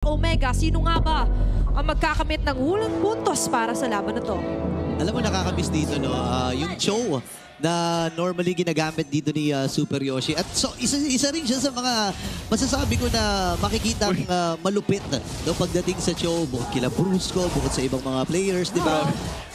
Omega, sino nga ba ang magkakamit ng hulang puntos para sa laban na to? Alam mo, nakakamiss dito, no? Yung show na normally ginagamit dito ni Super Yoshi. At so, isa rin siya sa mga masasabi ko na makikita malupit no, pagdating sa show. Bukod kila Brusco, bukod sa ibang mga players, di ba?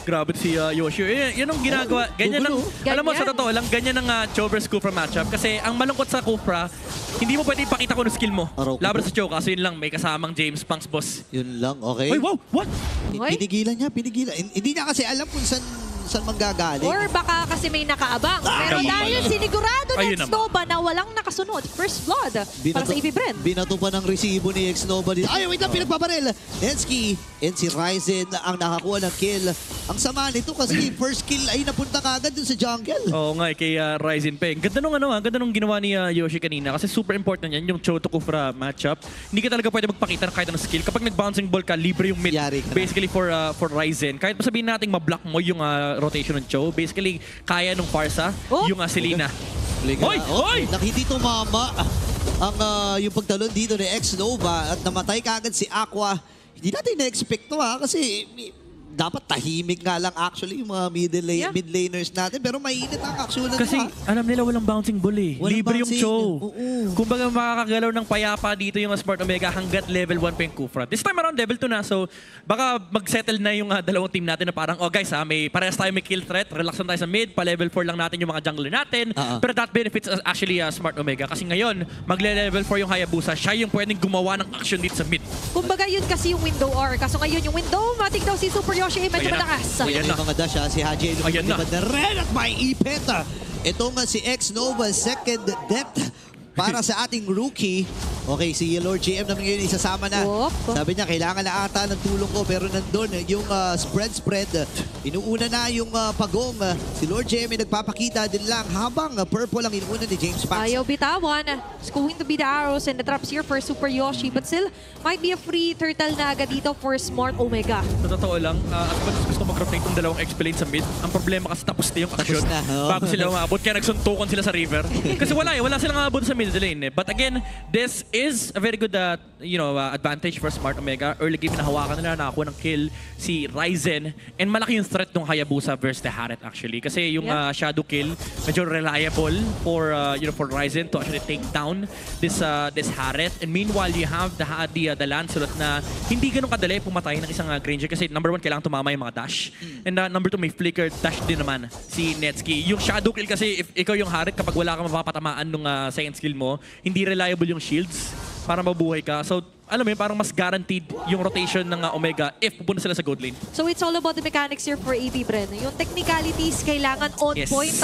Grabe si Yoshi. Yan ang ginagawa. Ganyan ang, alam mo, sa totoo lang, ganyan ang Cho vs Kufra matchup. Kasi ang malungkot sa Kufra, hindi mo pwede ipakita kung ano skill mo. Laban sa Cho, kasi yun lang, may kasamang James Punks, boss. Yun lang, okay? Wait, wow, what? Pinigilan niya, pinigilan. Hindi niya kasi alam kung saan manggagaling. Or baka kasi may nakaabang. Pero dahil sinigurado ng Ayun Xnova na walang nakasunod, first blood para sa AP Bren. Binato pa ng resibo ni Xnova dito. Ay, wait lang, pinagpabaril. Netsky and si Ryzen ang nakakuha ng kill. Ang sama nito kasi first kill ay napunta kagad dun sa jungle. Oo nga, kay Ryzen pa. Ganda nung ganda nung ginawa ni Yoshi kanina kasi super important yan yung Cho to Kufra matchup. Hindi ka talaga pwede magpakita ng kahit anong skill. Kapag nag-bouncing ball ka, libre yung mid. Basically for Ryzen. Kahit sabihin natin ma-block mo yung rotation ng Cho, basically kaya nung Farsa, yung Selena. Hoy! Hoy! Hindi tumama ang yung pagtalon dito ni Xnova at namatay kagad si Aqua. Hindi natin na-expect to kasi dapat tahimik nga lang actually yung mga mid laners natin. Pero mainit ang aksyonan. Kasi alam nila walang bouncing ball eh. Libre yung Cho. Kumbaga makakagalaw ng payapa dito yung Smart Omega hanggat level 1 pa yung Kufra. This time around level 2 na. So baka mag-settle na yung dalawang team natin na parang, oh guys may parehas tayo may kill threat. Relax lang tayo sa mid. Pa level 4 lang natin yung mga jungler natin. Pero that benefits actually Smart Omega. Kasi ngayon, magle-level 4 yung Hayabusa. Siya yung pwedeng gumawa ng action dito sa mid. Kumbaga yun kasi yung window R. Kaso ngayon yung window, matik daw si Super Yoshi medyo matakas. Ayan na mga dash si Haji. Ayan na. Red at may ipet. Ito nga si Xnova second death para sa ating rookie. Okay, si Lord GM naman ngayon isasama na. Sabi niya, kailangan na ata ng tulong ko. Pero nandun yung spread. Inuuna na yung pagong. Si Lord GM ay nagpapakita din lang habang purple ang inuuna ni James Pax. Ayaw bitawan. It's going to be the arrows and the traps here for Super Yoshi. But still, might be a free turtle na agad dito for Smart Omega. Sa totoo lang, at gusto mag-rotate yung dalawang X-Blade sa mid. Ang problema kasi tapos na yung action. Bago sila umabot. Kaya nagsuntukan sila sa river. Kasi wala silang abot sa mid lane. But again, this is a very good advantage for Smart Omega. Early game na hawakan nila, nakakuha ng kill si Ryzen. And malaki yung threat ng Hayabusa versus the Haret actually. Kasi yung shadow kill, medyo reliable for Ryzen to actually take down this Haret. And meanwhile, you have the Lancelot na hindi ganun kadali pumatay ng isang Granger. Kasi number 1, kailangan tumama yung mga dash. And number 2, may flicker dash din naman si Netsky. Yung shadow kill kasi, if ikaw yung Haret, kapag wala kang mapapatamaan nung second skill mo, hindi reliable yung shields para mabuhay ka. So, alam mo yun, parang mas guaranteed yung rotation ng Omega if pupunta sila sa gold lane. So, it's all about the mechanics here for AP Bren. Yung technicalities, kailangan on point.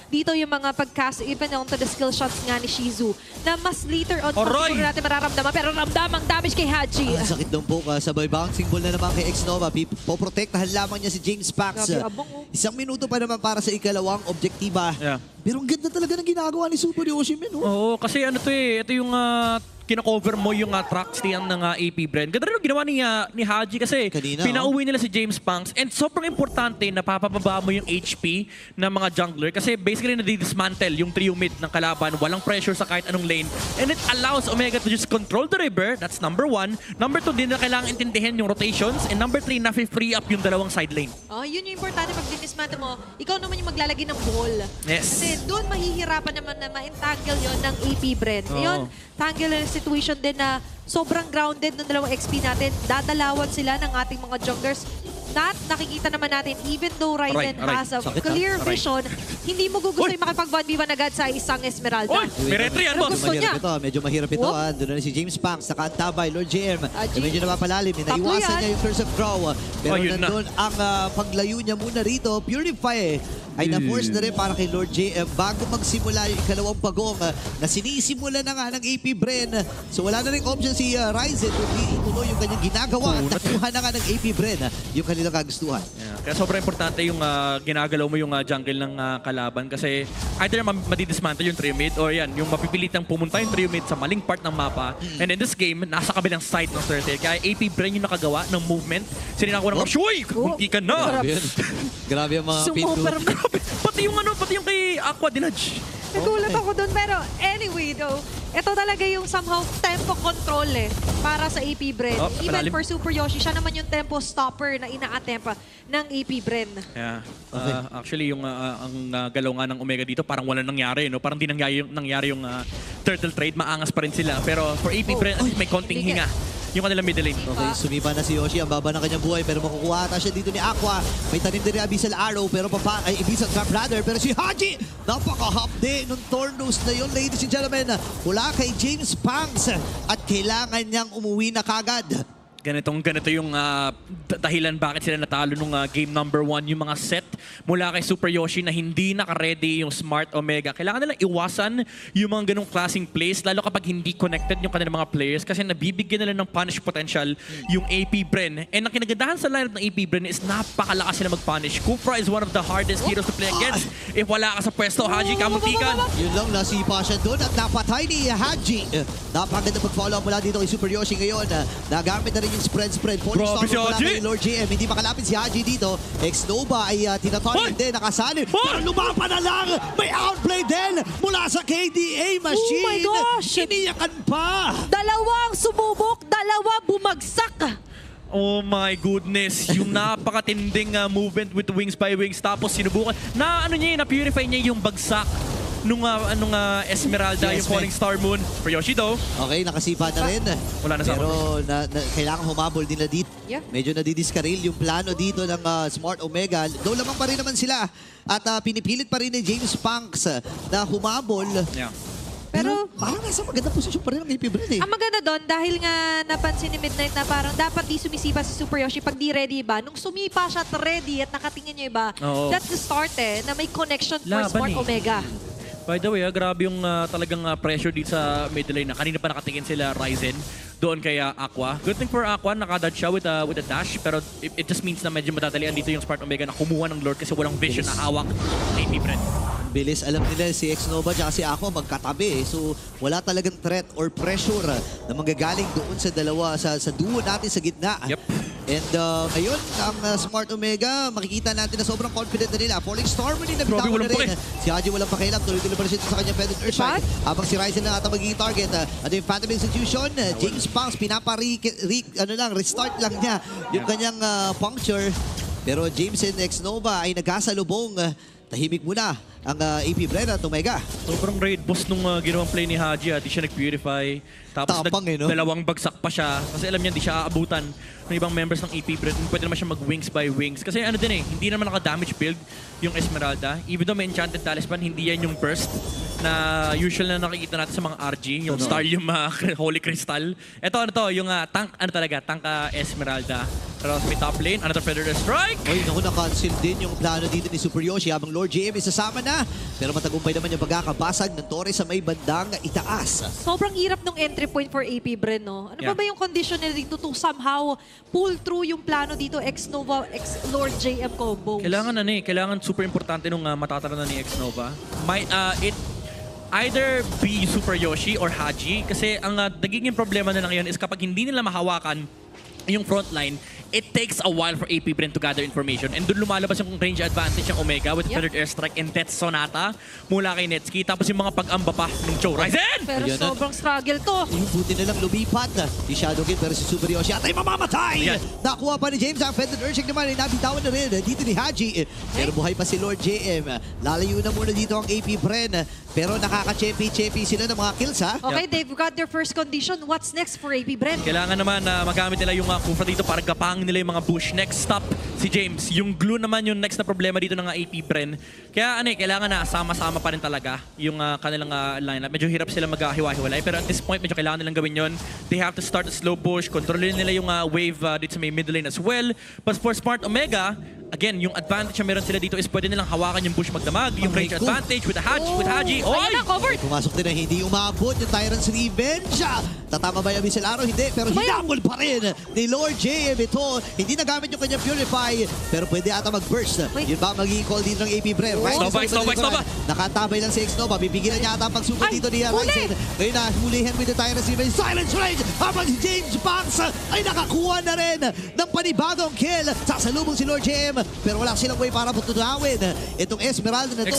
Dito yung mga pag-cast, even onto the skill shots nga ni Shizu, na mas later on, siguro natin mararamdaman. Pero ramdamang damage kay Haji. Sakit ng buka. Sabay bouncing ball na naman kay Xnova. Poprotektahan lamang niya si James Pax. Isang minuto pa naman para sa ikalawang objektiba. Pero ang ganda talaga ng ginagawa ni Super Yoshi, man. Oo, kasi ito yung kina-cover mo yung tracks ng AP Bren. Ganda rin yung ginawa ni Haji kasi pinauwi nila si James Punks. And sobrang importante na papababa mo yung HP ng mga jungler kasi basically nadi-dismantle yung trio mid ng kalaban. Walang pressure sa kahit anong lane. And it allows Omega to just control the river. That's number 1. Number 2, din na kailangan intindihin yung rotations. And number 3, na-free up yung dalawang side lane. Yun yung importante pag dinismantle mo. Ikaw naman yung maglalagay ng ball. Kasi doon mahihirapan naman na ma-entangle yun ng AP Bren. Yun, tangle situation din na sobrang grounded ng dalawang XP natin. Dadalawan sila ng ating mga junglers. Nakikita naman natin, even though Ryzen has a clear vision, hindi mo gusto yung makipag-1v1 agad sa isang Esmeralda. May retry yan, boss. Medyo mahirap ito. Doon na si James Punks, nakaantabay, Lord GM. Medyo napapalalim. Naiwasan niya yung Curse of Crow. Pero nandun ang paglayo niya muna rito. Purify ay na-force na rin para kay Lord JM bago magsimula yung ikalawang pagong na sinisimula na nga ng AP Bren. So wala na rin option si Ryzen kung ituloy yung kanyang ginagawa at nakuha na nga ng AP Bren yung kanilang kagustuhan. Kaya sobrang importante yung ginagalaw mo yung jungle ng kalaban kasi either madidismantle yung trio mid or yan, yung mapipilitang pumunta yung trio mid sa maling part ng mapa. And in this game, nasa kabilang side ng Turtle. Kaya AP Bren yung nakagawa ng movement. Sininakuha ng Shuy! Kunti ka na! Grabe ang mga pinto. Pati yung kay Aqua Dinaj. Nagulat ako doon. Pero anyway though, ito talaga yung somehow tempo control para sa AP Bren. Even napalalim. for Super Yoshi, siya naman yung tempo stopper na ina-attempt ng AP Bren. Yeah. Actually, yung ang galaw nga ng Omega dito, parang wala nangyari. No? Parang di nangyari yung turtle trade. Maangas pa rin sila. Pero for AP Bren, may konting hinga yung kanilang middle lane. Okay, sumipa na si Yoshi. Ang baba ng kanyang buhay. Pero makukuha ata siya dito ni Aqua. May tanim din ni Abyssal Arrow. Pero Abyssal Trap Ladder. Pero si Haji, napaka-hapde nung Tornos na yun, ladies and gentlemen. Mula kay James Pangs. At kailangan niyang umuwi na kagad. Ganito yung dahilan bakit sila natalo nung game number 1, yung mga set mula kay Super Yoshi na hindi naka-ready yung Smart Omega. Kailangan nilang iwasan yung mga ganong klaseng plays, lalo kapag hindi connected yung kanilang mga players kasi nabibigyan nila ng punish potential yung AP Bren. And ang kinagandahan sa lineup ng AP Bren is napakalakas sila mag-punish. Kufra is one of the hardest heroes to play against. If wala ka sa pwesto, Haji, kamutikan. Yun lang, nasipa siya doon at napatay ni Haji. Napaganda pag-follow mula dito kay Super Yoshi ngayon. Nagamit na rin yung spread. Falling Grabe si Storm mula Haji. kay Lord JM. Hindi makalapit si Haji dito. Ex-Nova ay tinatarget din. Nakasalim. Pero lumapa na lang. May outplay din mula sa KDA machine. Oh my gosh! Iniyakan pa. Dalawang sumubok, dalawa bumagsak. Oh my goodness, yung napakatinding movement with wings by wings tapos sinubukan na-purify niya yung bagsak nung Esmeralda, yung Falling Star Moon. For Yoshi though. Okay, nakasipa na rin. Wala na sa Pero kailangan humabol din na dito. Yeah. Medyo nadidiskaril yung plano dito ng Smart Omega. Though lamang pa rin naman sila. At pinipilit pa rin ni James Panks na humabol. Yeah. Pero parang nasa magandang posisyon pa rin ang AP Bren Ang maganda doon, dahil nga napansin ni Midnight na parang dapat di sumisipa si Super Yoshi pag di ready iba. Nung sumipa siya at ready at nakatingin niya iba, that's the start na may connection for Smart Omega. By the way, grabe yung talagang pressure dito sa middle lane na kanina pa nakatingin sila Ryzen doon kay Aqua. Good thing for Aqua, nakadodge siya with a dash pero it just means na medyo matatalian dito yung Smart Omega na kumuha ng Lord kasi walang vision na hawak ng AP Bren. Bilis, alam nila si Ex-Nova at si Aqua magkatabi. So wala talagang threat or pressure na manggagaling doon sa dalawa, sa duo natin sa gitna. Yep. And ngayon, ang Smart Omega, makikita natin na sobrang confident na nila. Falling Storm din nabitawan na rin. Si Haji walang pakialam. Tuloy-tuloy pa rin siya sa kanyang Feathered Earthshine. Habang si Ryzen na ata magiging target. At yung Phantom Institution, James Pangs, restart lang niya yung kanyang puncture. Pero James and Ex-Nova ay nagkasalubong. Tahimik muna ang AP Bren at Omega. Sobrang raid boss nung ginawang play ni Haji. Di siya nag-purify. Tapos dalawang bagsak pa siya. Kasi alam niya hindi siya aabutan ng ibang members ng AP Bren. Pwede naman siya mag-wings by wings. Kasi hindi naman naka-damage build yung Esmeralda. Even though may Enchanted Talisman, hindi yan yung burst na usual na nakikita natin sa mga RG. Yung Starium Holy Crystal. Ito yung tank, tank Esmeralda. Pero sa may top lane, another Feather Strike. Oy, na-cancel din yung plano dito ni Super Yoshi habang Lord JM isasama na. Pero matagumpay naman yung pagkakabasag ng Torres sa may bandang itaas. Sobrang hirap ng entry point for AP Bren, no? Ano ba yung condition nila dito to somehow pull through yung plano dito, Ex-Nova, Ex-Lord JM combos? Kailangan super importante nung matatala ni Ex-Nova. It either be Super Yoshi or Haji kasi ang nagiging problema na lang yun is kapag hindi nila mahawakan yung frontline, it takes a while for AP Bren to gather information. And doon lumalabas yung range advantage ng Omega with Feathered Airstrike and Death Sonata mula kay Netsuki. Tapos yung mga pag-amba pa ng Cho Ryzen! Pero sobrang struggle to. Yung buti nilang lumipat si Shadowkin pero si Super Yoshi at ay mamamatay! Nakuha pa ni James ang Feathered Earthshake naman ay nabitawan na rin dito ni Haji. Pero buhay pa si Lord JM. Lalayo na muna dito ang AP Bren. Pero nakaka-champi-champi sila ng mga kills ha. Okay, they've got their first condition. What's next for AP Bren? Kailangan naman na magamit nila yung Kufra dito para gapang nila yung mga bush. Next stop si James. Yung glue naman yung next na problema dito ng AP Bren. Kaya kailangan na sama-sama pa rin talaga yung kanilang lineup. Medyo hirap sila maghiwa-hiwalay pero at this point medyo kailangan nilang gawin yun. They have to start a slow push. Kontrolin nila yung wave dito sa may mid lane as well. But for Smart Omega, again, yung advantage na meron sila dito is pwede nilang hawakan yung bush magdamag. Yung range advantage with Haji. Ayun na, covered! Pumasok din na hindi umabot yung Tyrant's Revenge. Tatama ba yung Abyssal Arrow? Hindi. Pero hinamol pa rin ni Lord JM ito. Hindi nagamit yung kanyang Purify. Pero pwede ata mag-burst. Yun ba magiging call dito ng AP Bren? Stop. Nakatabay lang si Ex-Nova. Bibigyan na niya ata ang pagsukat dito ni Ryzen. Ngayon na, hulihan with the Tyrant's Revenge. Silence Rage! habang si James Banks ay nakakuha na rin ng panibagong kill. Sasalubong si Lord JM pero wala silang way para putunawin itong Esmeralda na to.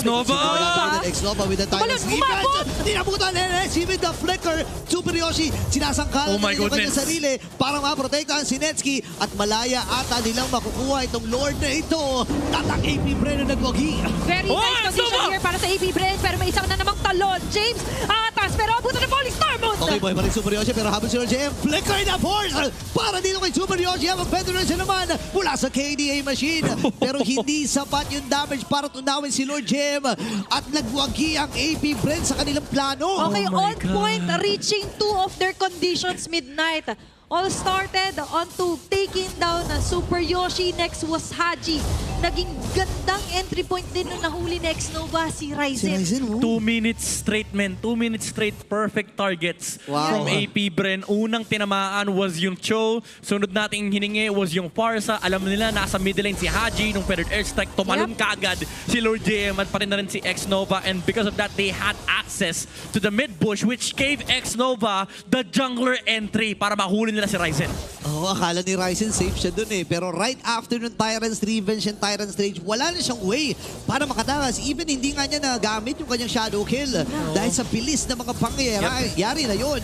Exnova with the Tyrant's Revenge. Dinabutan NS with the flicker. Super Yoshi sinasangkalan ng kanyang sarili para maprotektahan si Netsky at malaya ata nilang makukuha itong Lord na ito. Tatak AP Bren na nagwagi. Very nice position here para sa AP Bren pero may isang na namang talon. James atas pero abutan ng ball Starmount. Okay boy, balik Super Yoshi pero habang si Lord JM flicker na force para dito kay Super Yoshi. Habang Federation naman mula sa KDA machine pero hindi sapat yung damage para tunawin si Lord JM at nagwagi ang AP Bren sa kanilang plano. Okay, on point, reaching 2 of their conditions midnight. All started onto taking down Super Yoshi. Next was Haji. Naging gandang entry point din nung nahuli ni Xnova si Ryzen. 2 minutes straight, men. 2 minutes straight perfect targets from AP Bren. Unang tinamaan was yung Cho. Sunod nating hiningi was yung Farsa. Alam nila, nasa middle lane si Haji. Nung feathered airstrike, tumalon kaagad si Lord JM at pati na rin si Xnova. And because of that, they had access to the mid bush which gave Xnova the jungler entry para mahuli nila si Ryzen. Akala ni Ryzen safe siya dun eh. Pero right after nung Tyrant's Revenge and Tyrant's Rage, wala na siyang way para makatakas. Even hindi nga niya nagamit yung kanyang shadow kill. Dahil sa bilis na mga pangyayari na yun.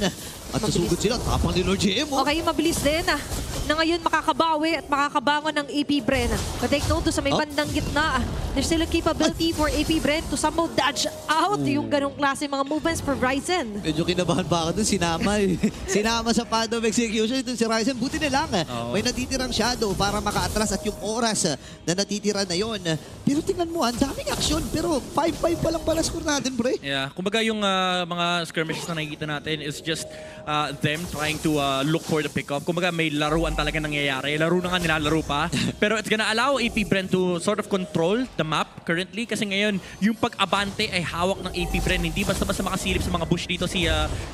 At nasugod sila, tapang ni Lord JM. Okay, mabilis din na ngayon makakabawi at makakabangon ng AP Bren. But take note sa may bandang gitna. There's still a capability for AP Bren to somehow dodge out yung ganong klase mga movements for Ryzen. Medyo kinabahan pa ako dun, sinama sa pad of execution itong si Ryzen. Buti na lang, may natitirang shadow para maka-atras at yung oras na natitira na yon. Pero tingnan mo, ang daming aksyon. Pero 5-5 pa lang pala score natin, pre. Yeah, kumbaga yung mga skirmishes na nakikita natin is just them trying to look for the pickup. Kumbaga may laruan talaga nangyayari. Laro na nga nilalaro pa. Pero it's gonna allow AP Bren to sort of control the map currently. Kasi ngayon, yung pag-abante ay hawak ng AP Bren. Hindi basta-basta makasilip sa mga bush dito si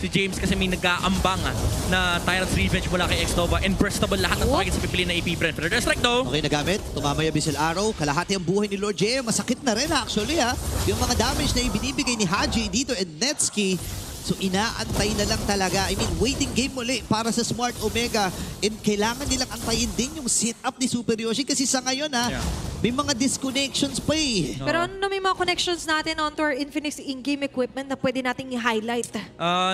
James kasi may nag-aambang na Tyrant's Revenge mula kay Xnova. And burstable lahat ng targets sa pipiliin ng AP Bren. Pero there's strike though. Okay, nagamit. Tumama yung Abyssal Arrow. Kalahati ang buhay ni Lord JM. Masakit na rin actually yung mga damage na ibinibigay ni Haji dito and Netsky. So inaantay na lang talaga. I mean, waiting game muli para sa Smart Omega. And kailangan nilang antayin din yung setup ni Super Yoshi kasi sa ngayon may mga disconnections pa eh. Pero ano na may mga connections natin onto our Infinix in-game equipment na pwede nating i-highlight?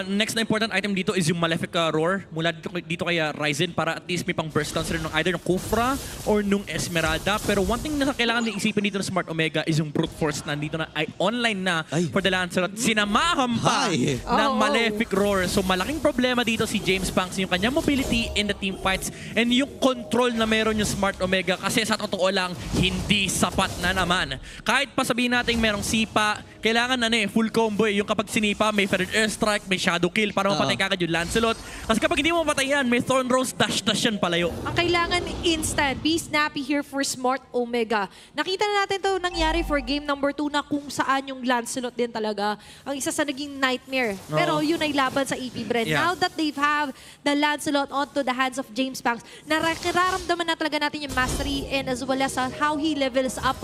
Next na important item dito is yung Malefic Roar mula dito kay Ryzen para at least may pang burst downs rin ng either ng Kufra or nung Esmeralda. Pero one thing na kailangan din isipin dito ng Smart Omega is yung Brute Force na nandito na ay online na for the Lancelot. Sinamahan pa ng Malefic Roar. So malaking problema dito si James Banks yung kanyang mobility in the team fights and yung control na meron yung Smart Omega kasi sa totoo lang hindi sapat na naman. Kahit pa sabihin natin merong sipa, kailangan full combo yung kapag sinipa, may feathered airstrike, may shadow kill para mapatay kagad yung Lancelot. Kasi kapag hindi mo mapatay yan, may Thorn Rose dash yan palayo. Ang kailangan instant, be snappy here for Smart Omega. Nakita na natin to nangyari for game number 2 na kung saan yung Lancelot din talaga ang isa sa naging nightmare. Pero yun ay laban sa AP Bren. Now that they've have the Lancelot onto the hands of James Banks, nararamdaman na talaga natin yung mastery and as well as how he levels up.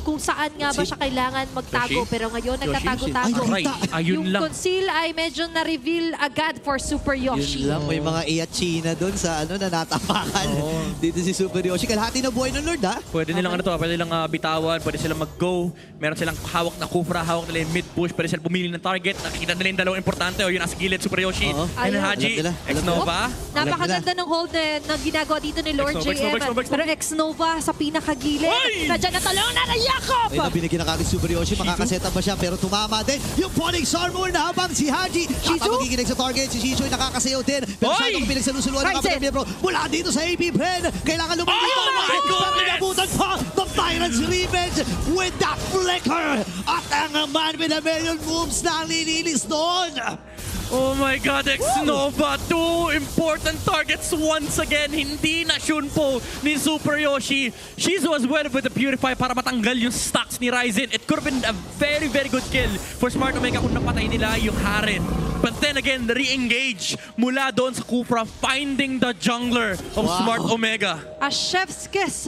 Kung saan nga ba siya kailangan magtago. Pero ngayon, nagtatago-tago. Yung conceal ay medyo na-reveal agad for Super Yoshi. Yun lang, may mga Iachina doon sa na natapakan. Dito si Super Yoshi. Kalahati na buhay ng Lord, Pwede nilang pwede nilang bitawan, pwede silang mag-go. Meron silang hawak na Kufra, hawak nila yung mid-push, pwede silang pumili ng target. Nakikita nila yung dalawang importante. O yun nasa gilid, Super Yoshi. And Haji, Xnova. Napakaganda ng hold na ginagawa dito ni Lord JM. Pero Xnova sa pinakagilid. Nandiyan na talong na Jacob! Ay, binigyan na kagad Super Yoshi. Makakaseta ba siya? Pero tumama din yung Phoenix Armor na habang si Haji. At magiginig sa target. Si Shishoy nakakasayaw din. Pero siya itong pinagsalusuluan ng kapatid miyembro. Mula dito sa AP Bren. Kailangan lumang dito. Pero inabutan pa the Tyrant's Revenge with that flicker. At ang man with a million moves na nililis doon. Oh my God, Xnova, 2 important targets once again. Hindi na Shunpo ni Super Yoshi. Shizu was well with the Purify para matanggal yung stacks ni Ryzen. It could have been a very, very good kill for Smart Omega kung napatay nila yung Haren. But then again, re-engage mula doon sa Kufra, finding the jungler of Smart Omega. A chef's kiss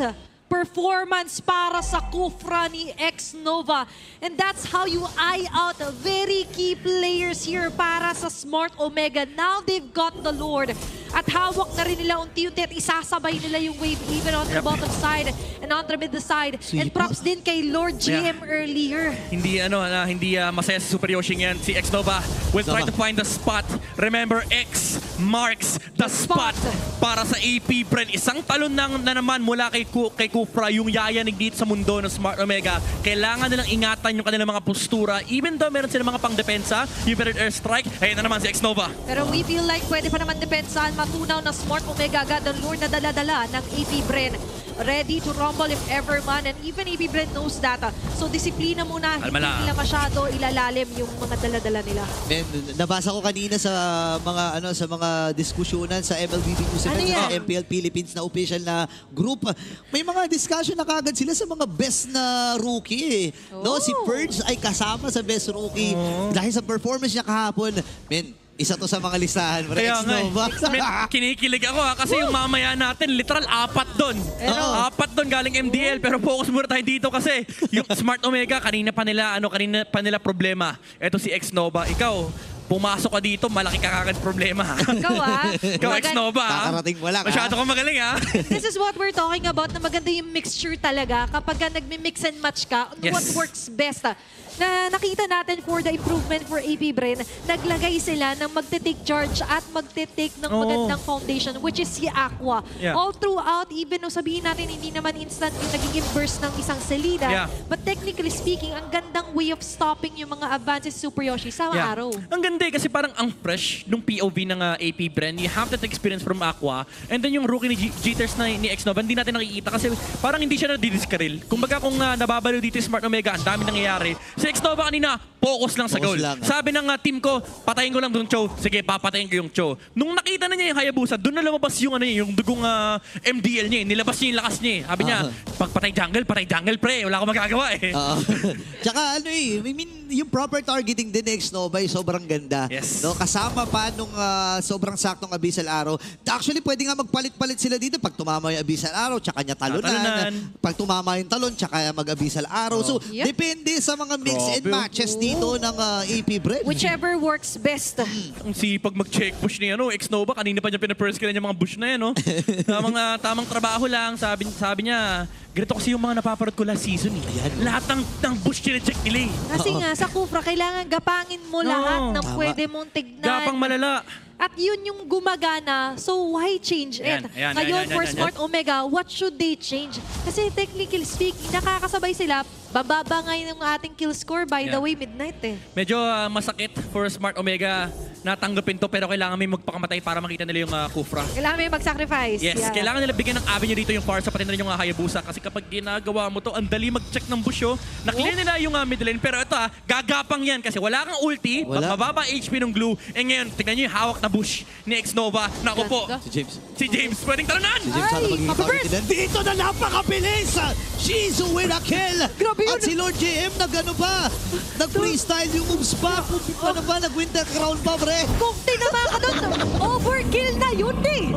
performance para sa Kufra ni Xnova. And that's how you eye out very key players here para sa Smart Omega. Now they've got the Lord. At hawak na rin nila unti-unti at isasabay nila yung wave even on the bottom side and on the mid side. And props din kay Lord GM earlier. Hindi masaya sa Super Yoshi yan. Si X-Nova will try to find the spot. Remember, X marks the spot para sa AP Bren. Isang talon na naman mula kay Kufra, yung yayanig dito sa mundo ng Smart Omega. Kailangan nilang ingatan yung kanilang mga postura. Even though meron silang mga pang-depensa, yung Better Airstrike, ayun na naman si X-Nova. Pero we feel like pwede pa naman depensahan. Matunaw na Smart Omega agad ang lure na dala-dala ng AP Bren. Ready to rumble if ever man, and even AP Bren knows that. So disiplina muna, hindi nila masyado ilalalim yung mga dala-dala nila. Men, nabasa ko kanina sa mga diskusyonan sa MLBB News sa MPL Philippines na official na group. May mga discussion na kagad sila sa mga best na rookie. No, si Purge ay kasama sa best rookie dahil sa performance niya kahapon. Men, isa to sa mga listahan. Kaya nga, kinikilig ako kasi yung mamaya natin, literal 4 doon. 4 doon galing MDL, pero focus muna tayo dito kasi yung Smart Omega, kanina pa nila problema. Ito si X-Nova, ikaw, pumasok ka dito, malaki ka kagad problema. Ikaw, X-Nova. Kakarating mo lang. Masyado kang magaling, ha? This is what we're talking about, na maganda yung mixture talaga. Kapag nagmi-mix and match ka, what works best. Na nakita natin for the improvement for AP Bren, naglagay sila ng magte-take charge at magte-take ng magandang foundation, which is si Aqua. All throughout, even no sabihin natin hindi naman instant yung nagiging burst ng isang Selena, but technically speaking, ang gandang way of stopping yung mga advances Super Yoshi sa araw. Ang ganda kasi parang ang fresh nung POV ng AP Bren. You have that experience from Aqua, and then yung rookie ni Jitters na ni X-Nova, hindi natin nakikita kasi parang hindi siya nadidiskaril. Kumbaga kung nababalo dito Smart Omega, ang dami nangyayari. Si X-Nova kanina, focus lang sa goal. Sabi ng team ko, patayin ko lang yung Cho. Sige, papatayin ko yung Cho. Nung nakita na niya yung Hayabusa, doon na lumabas yung yung dugong MDL niya. Nilabas niya yung lakas niya. Sabi niya, pag patay jungle pre. Wala akong magagawa eh. Tsaka I mean, yung proper targeting din X-Nova ay sobrang ganda. No, kasama pa nung sobrang saktong Abyssal Arrow. Actually, pwede nga magpalit-palit sila dito. Pag tumama yung Abyssal Arrow, tsaka niya talunan. Pag tumama yung talon, tsaka mag-Abyssal Arrow. So, depende sa mga mix and matches dito ng AP Bren. Whichever works best. Ang sipag mag-check push ni X-Nova. Kanina pa niya pinapirst kila niya mga bush na yan. Tamang trabaho lang. Sabi niya, ganito kasi yung mga napaparod ko last season. Lahat ng bush check nila eh. Kasi nga, sa Kufra, kailangan gapangin mo lahat ng pwede mong tignan. Gapang malala. At yun yung gumagana, so why change it? Ngayon, for Smart Omega, what should they change? Kasi technically speaking, nakakasabay sila. Bababa ngayon yung ating kill score, by the way, midnight eh. Medyo masakit for Smart Omega natanggapin to, pero kailangan may magpakamatay para makita nila yung Kufra. Kailangan may mag-sacrifice. Yes, kailangan nila bigyan ng avenue dito yung Farsa, pati na rin yung Hayabusa. Kasi kapag ginagawa mo to, ang dali mag-check ng bush. Na-clear nila yung mid lane, pero ito gagapang yan kasi wala kang ulti, mababa HP ng glue. Eh ngayon, tignan nyo yung hawak na bush ni X-Nova. Naku po, si James, pwedeng talunan! Dito na napakabilis! Shizu with a kill! At si Lord JM nag-freestyle yung moves pa. Nag-winter crown pa, pre. Kung tinama ka doon, overkill na yun eh.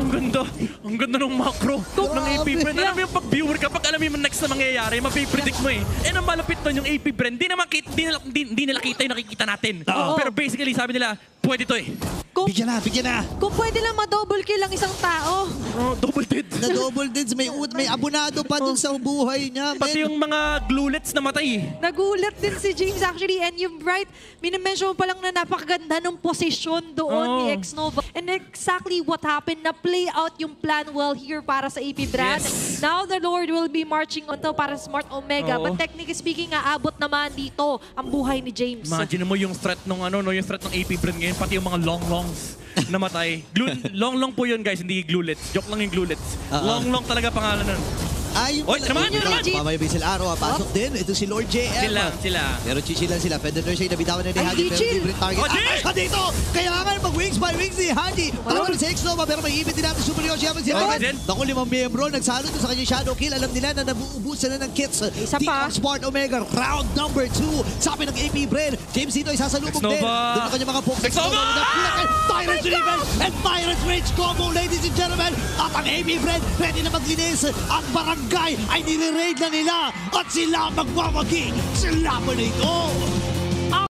Ang ganda ng macro ng AP Bren. Alam mo yung pag-viewer ka, pag alam mo yung next na mangyayari, mapipredict mo eh. Eh, ang malapit doon yung AP Bren, di nila kita yung nakikita natin. Pero basically, sabi nila, pwede to eh. Bigyan na. Kung pwede lang ma-double kill ang isang tao. Double dead. Na-double dead. May abonado pa dun sa buhay niya. Pati yung mga glulets namatay eh. Nagulat din si James actually. And yung Bright, minimension pa lang na napakaganda ng posisyon doon ni X-Nova. And exactly what happened, na play out yung plan well here para sa AP Bren. Now the Lord will be marching on to para Smart Omega. But technically speaking, aabot naman dito ang buhay ni James. Imagine mo yung threat ng yung threat ng AP Bren ngayon, pati yung mga longs namatay. Long po yun guys, hindi glulets. Joke lang yung glulets. Long talaga pangalan nun. Oy, naman! Mamaya Abyssal Arrow, pasok din. Ito si Lord JM. Sila. Pero chichilan sila. Fender Nursey, nabitawan na ni Hadi. Pero libreng target. At dito! Kailangan mag-wings by wings ni Hadi. Tawag si X-Nova, pero may ibit din natin Super Yoshi. Naku, 5 miyembro. Nagsalo to sa kanyang shadow kill. Alam nila na nabuubusan na ng kits. Team of Smart Omega, round number 2. Sabi ng AP Bren. James dito, isasalubog din. Doon ang kanyang mga folks. Tyrant's Revenge and Tyrant's Rage combo, ladies and gentlemen. At ang AP Bren, ready na maglinis. Ang barangay ay nire-raid na nila. At sila magwawagi. Sila pa nito.